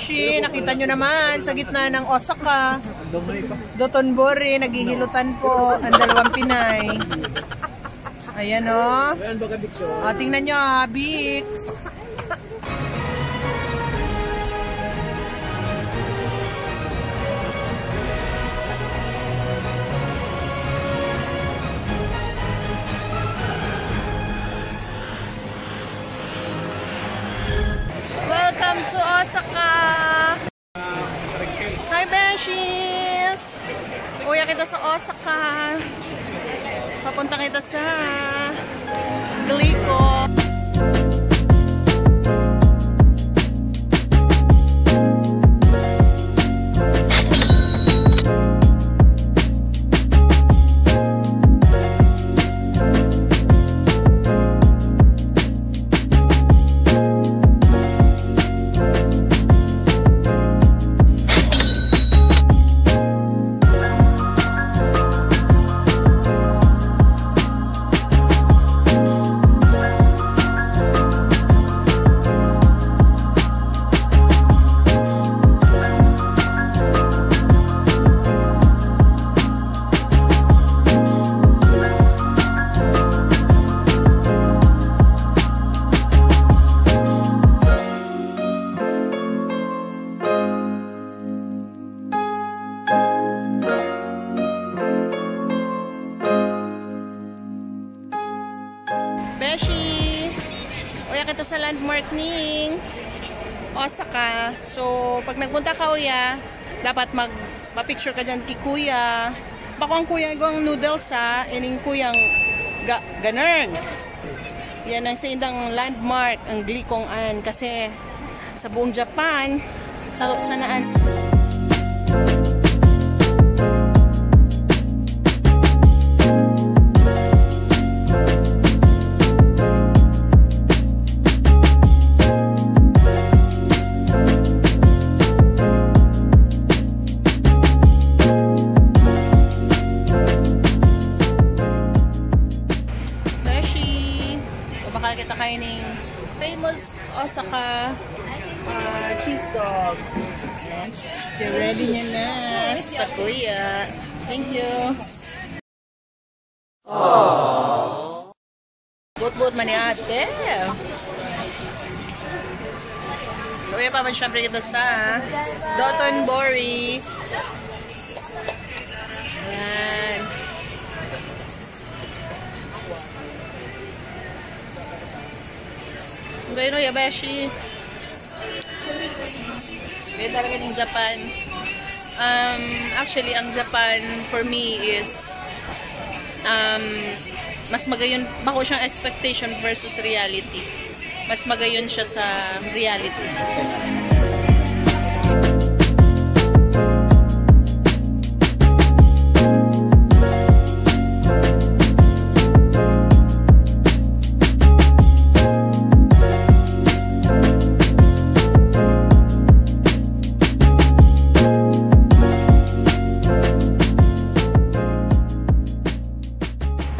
Beshi, nakita nyo naman sa gitna ng Osaka, Dotonbori, naghihilutan po ang dalawang Pinay. Ayan o. O, tingnan nyo, Bix. Welcome to Osaka! Hi, Beshies! Uya kita sa Osaka. Papunta kita sa Glico. Beshi, uya kita sa landmark ning Osaka. So, pag nagpunta ka uya, dapat magpa-picture ka dyan kay kuya. Bako ang kuya ang noodles ha, ining kuyang ganern. Yan ang sa indang landmark, ang Glicong-an. Kasi sa buong Japan, sa naan. Baka kita kainin famous Osaka cheese dog. You're ready niya na sa kuya. Thank you. Aww. But man ni ate. Kuya pa man syempre kita sa Dotonbori. Ayan. Gaya no, Yabashi. Gaya talaga ng Japan. Actually, ang Japan for me is mas magayon, bako siyang expectation versus reality. Mas magayon siya sa reality.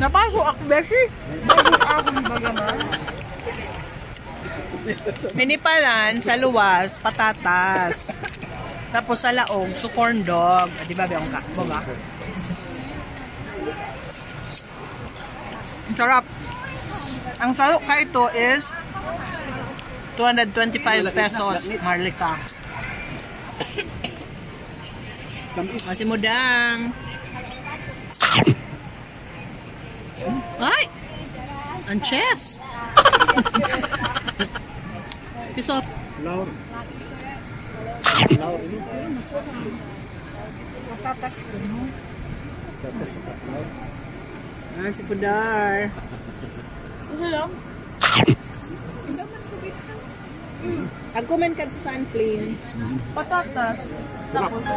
Napasok ako, Beshi. Napasok ako ng bagaman. Hinipalan sa luwas, patatas. Tapos sa laog, so corn dog. Di ba, Beong ka? Boga? Ang sarap. Ang sarap ka ito is 225 pesos, Marlika. Masih mudang. Ay! Ang chess! Pisot. Laur. Patatas ko, no? Patatas sa laur. Ah, si Pudar. Ano lang? Agkumen ka sa plain. Patatas. Tapos.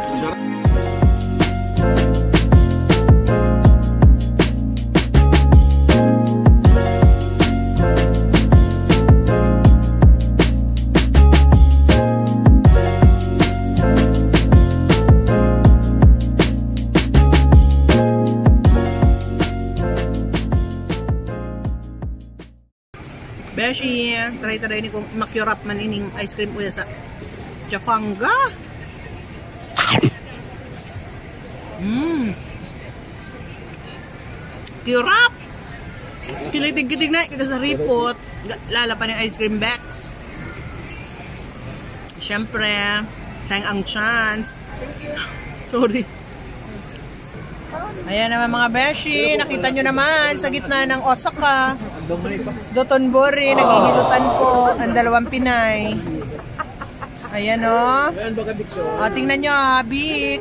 Beshi, try ni kung makyurap man ining ice cream uya sa Chafanga. Kirap! Kilitig-kitig na kita sa ripot. Lala pa ng ice cream bags. Siyempre, sayang ang chance. Sorry. Ayan naman mga beshi. Nakita nyo naman sa gitna ng Osaka. Dotonbori. Naghihilutan po ang dalawang Pinay. Ayan o. O, tingnan nyo, Bix.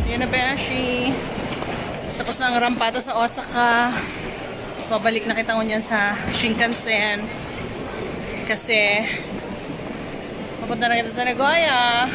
Yan na beshi. Tapos na ang rampata sa Osaka. Tapos pabalik na kita ngunyan sa Shinkansen. Kasi papunta na kita sa Nagoya.